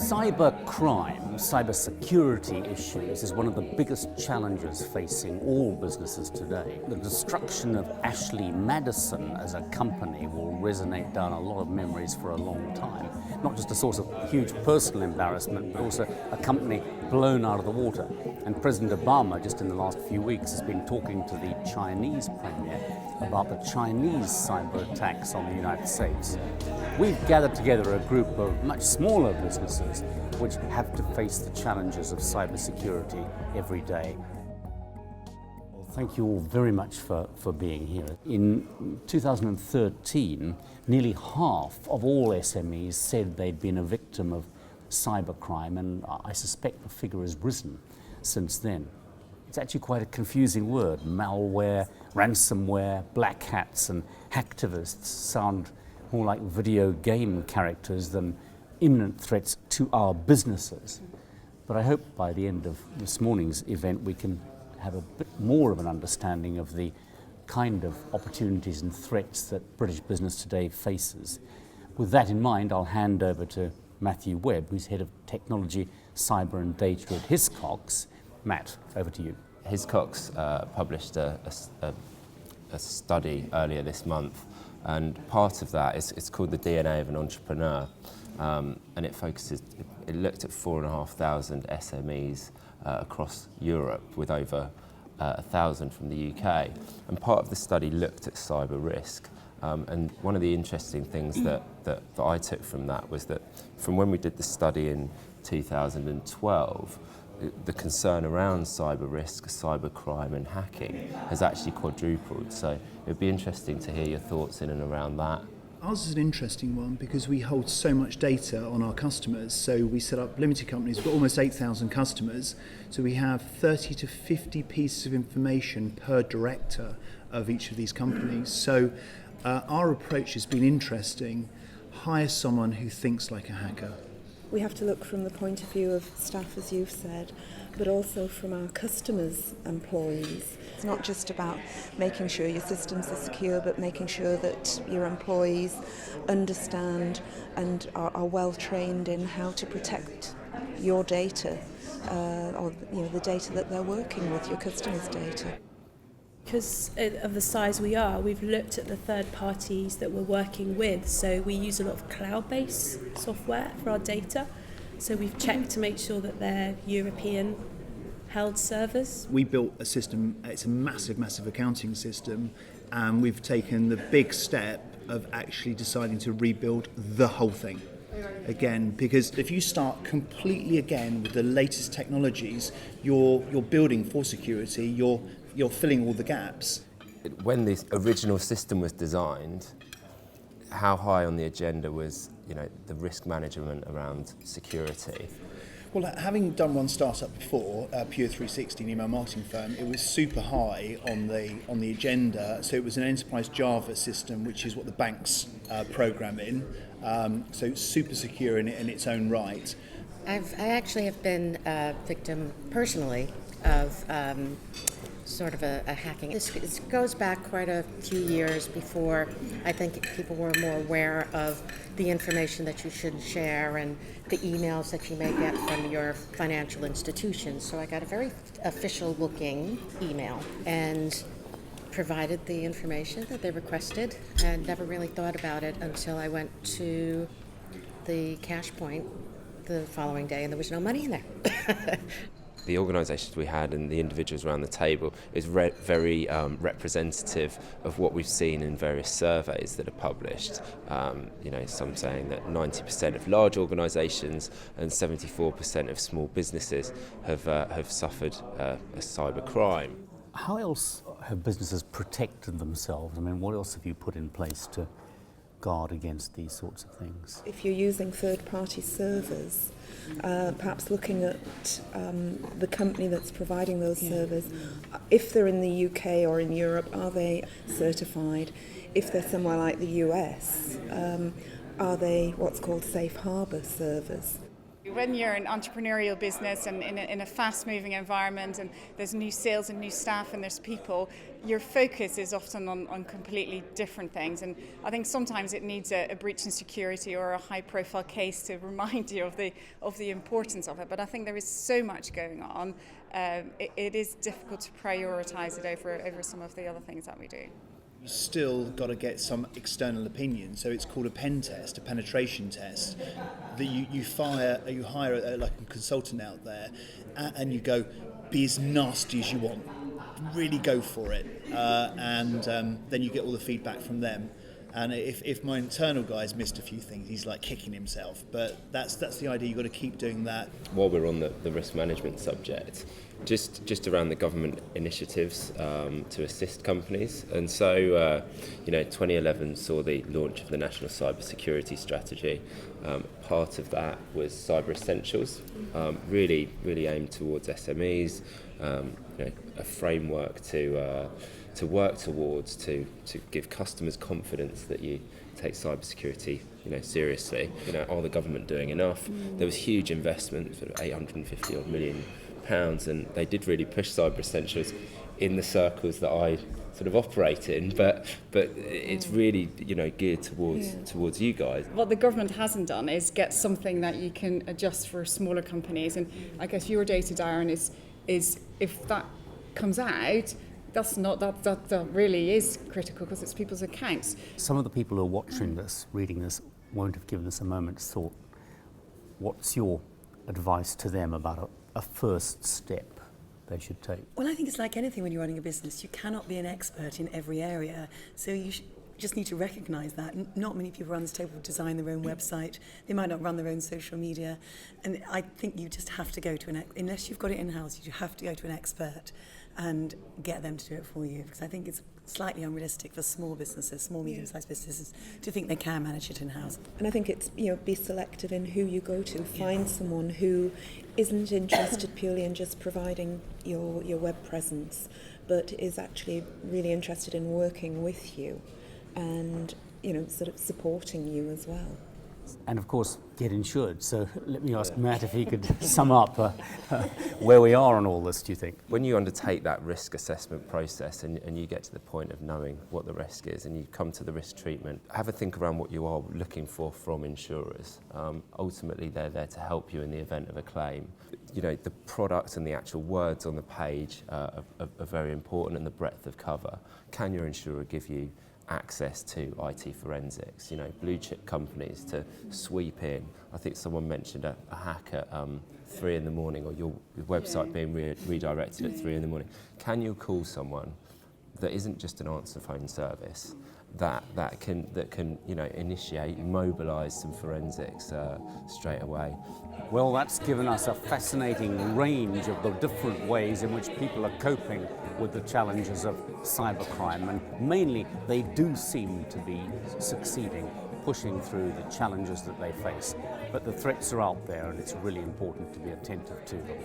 Cyber crime, cyber security issues is one of the biggest challenges facing all businesses today. The destruction of Ashley Madison as a company will resonate down a lot of memories for a long time. Not just a source of huge personal embarrassment, but also a company blown out of the water. And President Obama, just in the last few weeks, has been talking to the Chinese premier about the Chinese cyber attacks on the United States. We've gathered together a group of much smaller businesses which have to face the challenges of cybersecurity every day. Well, thank you all very much for being here. In 2013, nearly half of all SMEs said they'd been a victim of cybercrime, and I suspect the figure has risen since then. It's actually quite a confusing word. Malware, ransomware, black hats and hacktivists sound more like video game characters than imminent threats to our businesses. But I hope by the end of this morning's event we can have a bit more of an understanding of the kind of opportunities and threats that British business today faces. With that in mind, I'll hand over to Matthew Webb, who's Head of Technology, Cyber and Data at Hiscox. Matt, over to you. Hiscox published a study earlier this month, and part of that is it's called the DNA of an Entrepreneur, and it looked at 4,500 SMEs across Europe, with over 1,000 from the UK, and part of the study looked at cyber risk. And one of the interesting things that I took from that was that from when we did the study in 2012, the concern around cyber risk, cyber crime and hacking has actually quadrupled. So it would be interesting to hear your thoughts in and around that. Ours is an interesting one because we hold so much data on our customers. So we set up limited companies, we've got almost 8,000 customers. So we have 30 to 50 pieces of information per director of each of these companies. So our approach has been interesting. Hire someone who thinks like a hacker. We have to look from the point of view of staff, as you've said, but also from our customers' employees. It's not just about making sure your systems are secure, but making sure that your employees understand and are well trained in how to protect your data, or the data that they're working with, your customers' data. Because of the size we are, we've looked at the third parties that we're working with. So we use a lot of cloud-based software for our data. So we've checked to make sure that they're European held servers. We built a system, it's a massive accounting system, and we've taken the big step of actually deciding to rebuild the whole thing. Again, because if you start completely again with the latest technologies, you're building for security, you're filling all the gaps. When this original system was designed, how high on the agenda was, the risk management around security? Well, having done one startup before, Pure 360, an email marketing firm, it was super high on the agenda. So it was an enterprise Java system, which is what the banks program in. So it's super secure in its own right. I actually have been a victim personally of sort of a hacking. This goes back quite a few years before I think people were more aware of the information that you should share and the emails that you may get from your financial institutions. So I got a very official looking email and provided the information that they requested and never really thought about it until I went to the cash point the following day and there was no money in there. The organisations we had and the individuals around the table is very representative of what we've seen in various surveys that are published. Some saying that 90% of large organisations and 74% of small businesses have suffered a cyber crime. How else have businesses protected themselves? I mean, what else have you put in place to guard against these sorts of things? If you're using third-party servers, perhaps looking at the company that's providing those servers, if they're in the UK or in Europe, are they certified? If they're somewhere like the US, are they what's called safe harbour servers? when you're an entrepreneurial business and in a fast-moving environment, and there's new sales and new staff and there's people, your focus is often on completely different things. And I think sometimes it needs a breach in security or a high-profile case to remind you of the importance of it. But I think there is so much going on. It is difficult to prioritise it over some of the other things that we do. You still got to get some external opinion, so it's called a pen test, a penetration test. That you hire like a consultant out there, and you go, be as nasty as you want, really go for it, and then you get all the feedback from them. And if my internal guy's missed a few things, he's like kicking himself. But that's the idea. You've got to keep doing that. While we're on the risk management subject, just around the government initiatives to assist companies. And so, 2011 saw the launch of the National Cyber Security Strategy. Part of that was Cyber Essentials, really aimed towards SMEs, a framework to work towards to give customers confidence that you take cybersecurity seriously. Are the government doing enough? There was huge investment, sort of 850 odd million pounds, and they did really push Cyber Essentials in the circles that I sort of operate in, but it's really geared towards you guys. What the government hasn't done is get something that you can adjust for smaller companies, and I guess your data, Darren, is if that comes out, that really is critical because it's people's accounts. Some of the people who are watching this, reading this, won't have given us a moment's thought. What's your advice to them about a first step they should take? Well, I think it's like anything when you're running a business. You cannot be an expert in every area, so you just need to recognise that. Not many people around this table design their own website. They might not run their own social media. And I think you just have to go to unless you've got it in-house, you have to go to an expert and get them to do it for you. Because I think it's slightly unrealistic for small businesses, small, medium-sized businesses, to think they can manage it in-house. And I think it's, be selective in who you go to. Find someone who isn't interested purely in just providing your web presence, but is actually really interested in working with you and, sort of supporting you as well. And of course, get insured. So let me ask Matt if he could sum up where we are on all this, do you think? When you undertake that risk assessment process and you get to the point of knowing what the risk is and you come to the risk treatment, have a think around what you are looking for from insurers. Ultimately, they're there to help you in the event of a claim. The product and the actual words on the page are very important, and the breadth of cover. Can your insurer give you access to IT forensics, blue chip companies to sweep in? I think someone mentioned a hack at 3 a.m, or your website being redirected at 3 a.m. Can you call someone that isn't just an answer phone service that can initiate, mobilise some forensics straight away? Well, that's given us a fascinating range of the different ways in which people are coping with the challenges of cybercrime, and mainly they do seem to be succeeding, pushing through the challenges that they face. But the threats are out there, and it's really important to be attentive to them.